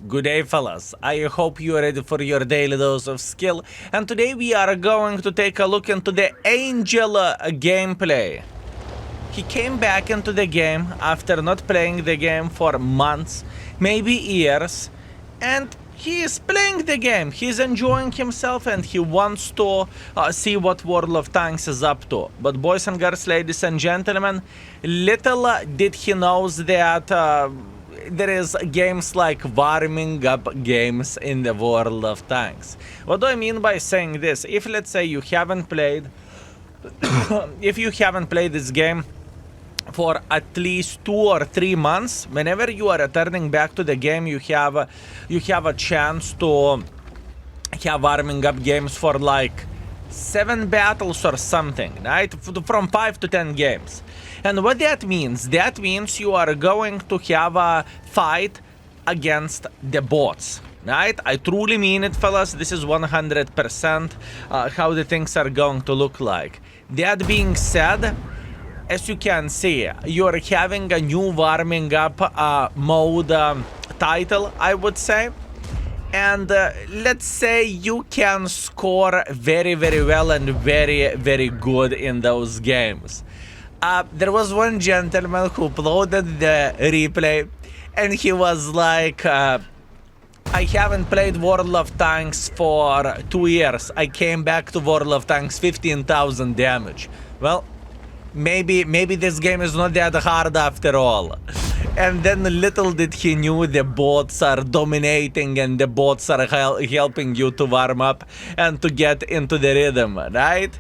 Good day, fellas. I hope you are ready for your daily dose of skill. And today we are going to take a look into the Angel gameplay. He came back into the game after not playing the game for months, maybe years. And he is playing the game. He's enjoying himself and he wants to see what World of Tanks is up to. But boys and girls, ladies and gentlemen, little did he knows that there is games like warming up games in the World of Tanks. What do I mean by saying this? If let's say you haven't played if you haven't played this game for at least 2 or 3 months, whenever you are returning back to the game, you have a chance to have warming up games for like 7 battles or something, right? From 5 to 10 games. And what that means you are going to have a fight against the bots, right? I truly mean it, fellas. This is 100% how the things are going to look like. That being said, as you can see, you're having a new warming up mode title, I would say. And let's say you can score very, very well and very, very good in those games. There was one gentleman who uploaded the replay and he was like, I haven't played World of Tanks for 2 years. I came back to World of Tanks 15,000 damage. Well, maybe this game is not that hard after all. And then little did he knew the bots are dominating and the bots are helping you to warm up and to get into the rhythm, right?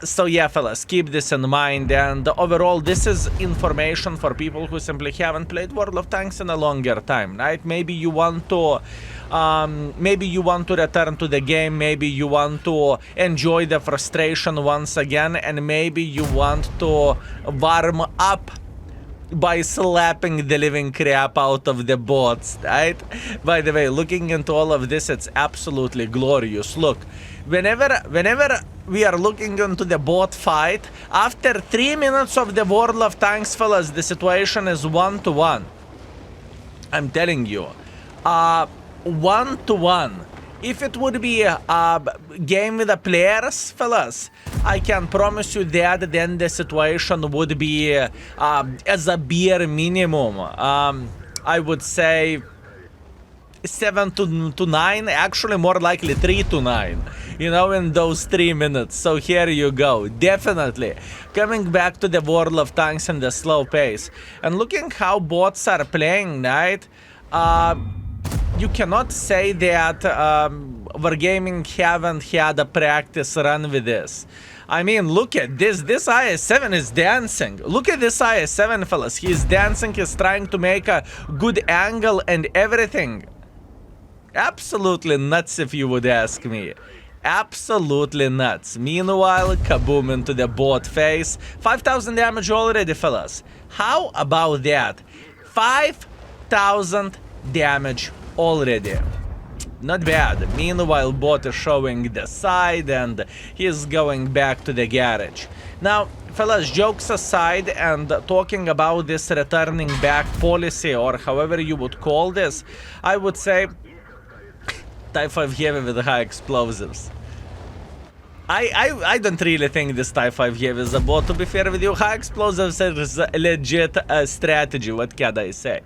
So yeah, fellas, keep this in mind. And overall, this is information for people who simply haven't played World of Tanks in a longer time, right? Maybe you want to return to the game, maybe you want to enjoy the frustration once again, and maybe you want to warm up by slapping the living crap out of the bots, right? By the way, looking into all of this, it's absolutely glorious. Look, whenever we are looking into the bot fight, after 3 minutes of the World of Tanks, fellas, the situation is 1-1. I'm telling you, 1-1. If it would be a game with the players, fellas, I can promise you that then the situation would be as a bare minimum. I would say 7-9, actually more likely 3-9, you know, in those 3 minutes. So here you go, definitely coming back to the World of Tanks and the slow pace. And looking how bots are playing, right? You cannot say that Wargaming haven't had a practice run with this. I mean, look at this. This IS-7 is dancing. Look at this IS-7, fellas. He's dancing. He's trying to make a good angle and everything. Absolutely nuts, if you would ask me. Absolutely nuts. Meanwhile, kaboom into the bot face. 5,000 damage already, fellas. How about that? 5,000 damage already. Not bad. Meanwhile, bot is showing the side and he's going back to the garage. Now, fellas, jokes aside and talking about this returning back policy or however you would call this, I would say Type 5 Heavy with high explosives. I don't really think this Type 5 Heavy is a bot, to be fair with you. High explosives is a legit strategy, what can I say?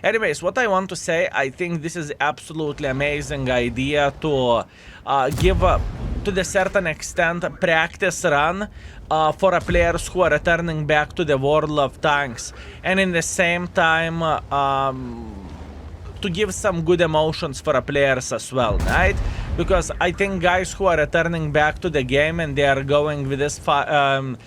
Anyways, what I want to say, I think this is absolutely amazing idea to give, to the certain extent, practice run for players who are returning back to the World of Tanks. And in the same time, to give some good emotions for players as well, right? Because I think guys who are returning back to the game and they are going with this warming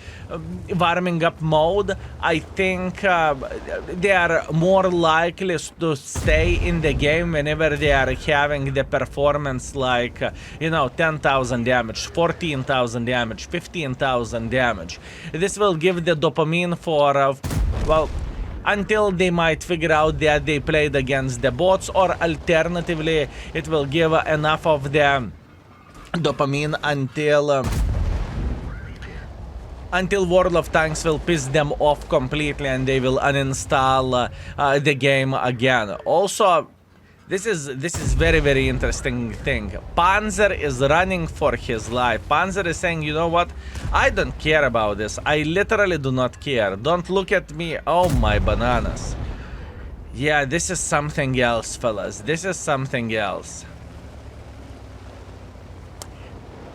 up mode, I think they are more likely to stay in the game whenever they are having the performance like, you know, 10,000 damage, 14,000 damage, 15,000 damage. This will give the dopamine for, well, until they might figure out that they played against the bots, or alternatively, it will give enough of the dopamine until World of Tanks will piss them off completely and they will uninstall the game again. Also, This is very interesting thing. Panzer is running for his life. Panzer is saying, you know what? I don't care about this. I literally do not care. Don't look at me. Oh my bananas. Yeah, this is something else, fellas. This is something else.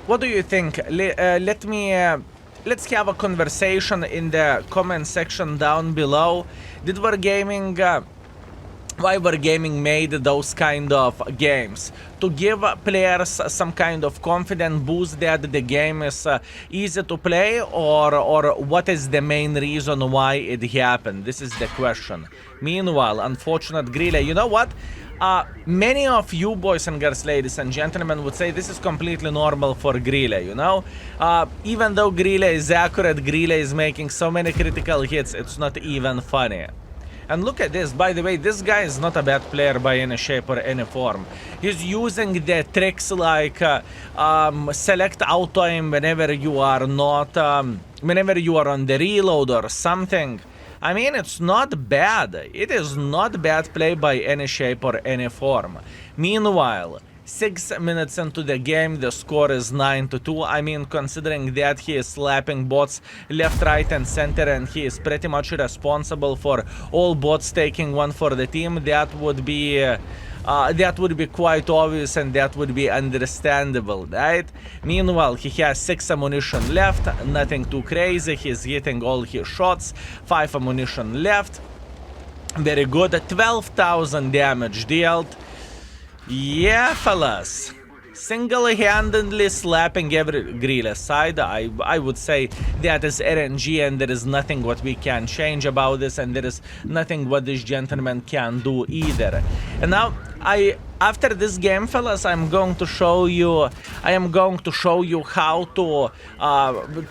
What do you think? Let's have a conversation in the comment section down below. Did Wargaming why Wargaming made those kind of games? To give players some kind of confident boost that the game is easy to play, or what is the main reason why it happened? This is the question. Meanwhile, unfortunate Grille, you know what? Many of you boys and girls, ladies and gentlemen, would say this is completely normal for Grille, you know? Even though Grille is accurate, Grille is making so many critical hits, it's not even funny. And look at this, by the way, this guy is not a bad player by any shape or any form. He's using the tricks like select auto aim whenever you are not, whenever you are on the reload or something. I mean, it's not bad. It is not bad play by any shape or any form. Meanwhile, 6 minutes into the game, the score is 9-2. I mean, considering that he is slapping bots left, right, and center, and he is pretty much responsible for all bots taking one for the team, that would be quite obvious and that would be understandable, right? Meanwhile, he has 6 ammunition left, nothing too crazy. He's hitting all his shots. 5 ammunition left. Very good. 12,000 damage dealt. Yeah, fellas. Single-handedly slapping every Grille side. I would say that is RNG, and there is nothing what we can change about this, and there is nothing what this gentleman can do either. And now after this game, fellas, I am going to show you how to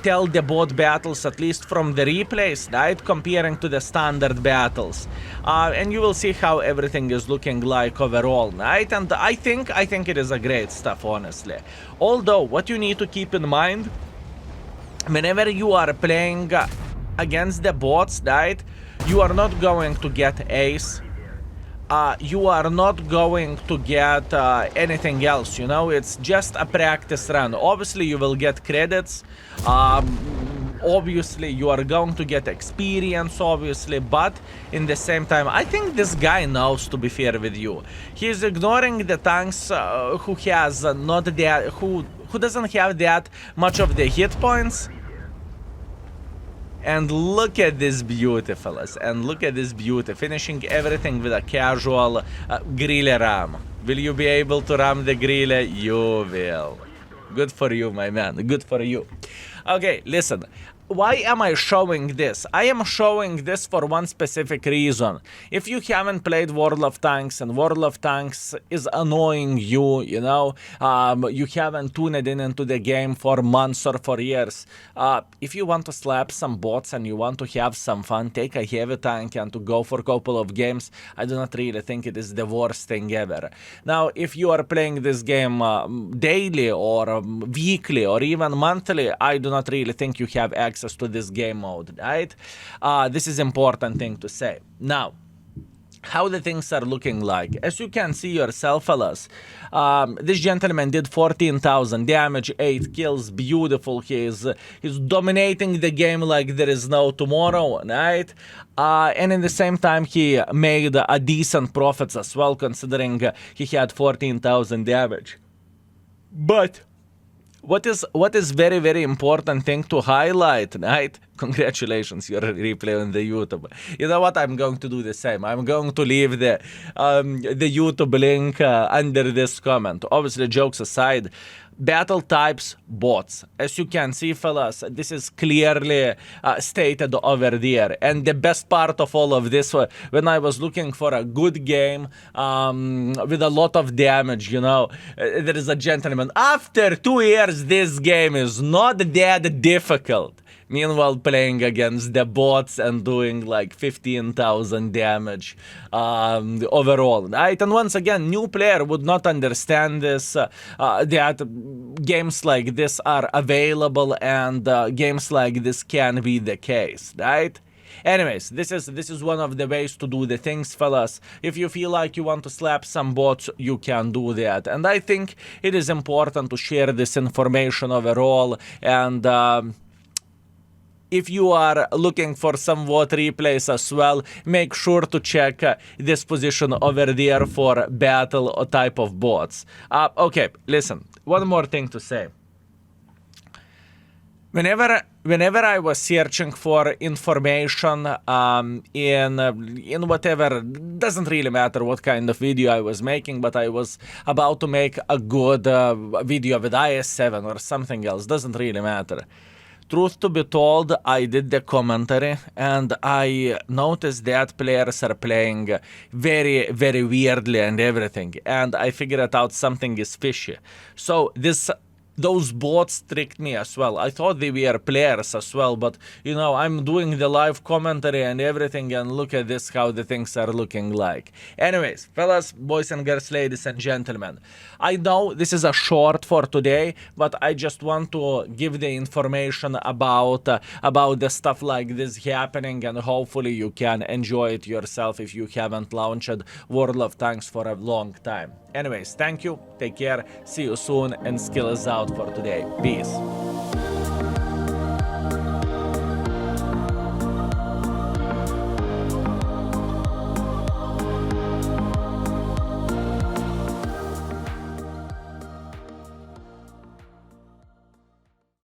tell the bot battles, at least from the replays, right, comparing to the standard battles, and you will see how everything is looking like overall, right? And I think it is a great stuff, honestly. Although what you need to keep in mind whenever you are playing against the bots, right, you are not going to get ace. You are not going to get anything else, you know? It's just a practice run. Obviously, you will get credits. Obviously, you are going to get experience, obviously, but in the same time, I think this guy knows, to be fair with you. He's ignoring the tanks who has not that, who doesn't have that much of the hit points. And look at this beauty, fellas. And look at this beauty. Finishing everything with a casual Grille ram. Will you be able to ram the Grille? You will. Good for you, my man. Good for you. Okay, listen. Why am I showing this? I am showing this for one specific reason. If you haven't played World of Tanks and World of Tanks is annoying you, you know, you haven't tuned into the game for months or for years. If you want to slap some bots and you want to have some fun, take a heavy tank and to go for a couple of games, I do not really think it is the worst thing ever. Now, if you are playing this game daily or weekly or even monthly, I do not really think you have access to this game mode, right? This is important thing to say. Now, how the things are looking like. As you can see yourself, fellas, this gentleman did 14,000 damage, 8 kills, beautiful. He's dominating the game like there is no tomorrow, right? And in the same time, he made a decent profits as well, considering he had 14,000 damage. But what is very, very important thing to highlight, right? Congratulations, your replay on the YouTube. You know what? I'm going to do the same. I'm going to leave the YouTube link under this comment. Obviously, jokes aside, battle types, bots. As you can see, fellas, this is clearly stated over there. And the best part of all of this, when I was looking for a good game with a lot of damage, you know, there is a gentleman. After 2 years, this game is not that difficult. Meanwhile, playing against the bots and doing like 15,000 damage overall, right? And once again, new player would not understand this, that games like this are available and games like this can be the case, right? Anyways, this is one of the ways to do the things, fellas. If you feel like you want to slap some bots, you can do that. And I think it is important to share this information overall. And if you are looking for some VOD replays as well, make sure to check this position over there for battle type of bots. Okay, listen, one more thing to say. Whenever I was searching for information in whatever, doesn't really matter what kind of video I was making, but I was about to make a good video with IS-7 or something else, doesn't really matter. Truth to be told, I did the commentary and I noticed that players are playing very, very weirdly and everything, and I figured out something is fishy. So those bots tricked me as well. I thought they were players as well, but you know, I'm doing the live commentary and everything, and look at this, how the things are looking like. Anyways, fellas, boys and girls, ladies and gentlemen, I know this is a short for today, but I just want to give the information about the stuff like this happening, and hopefully you can enjoy it yourself if you haven't launched World of Tanks for a long time. Anyways, thank you, take care, see you soon, and skill is out for today. Peace.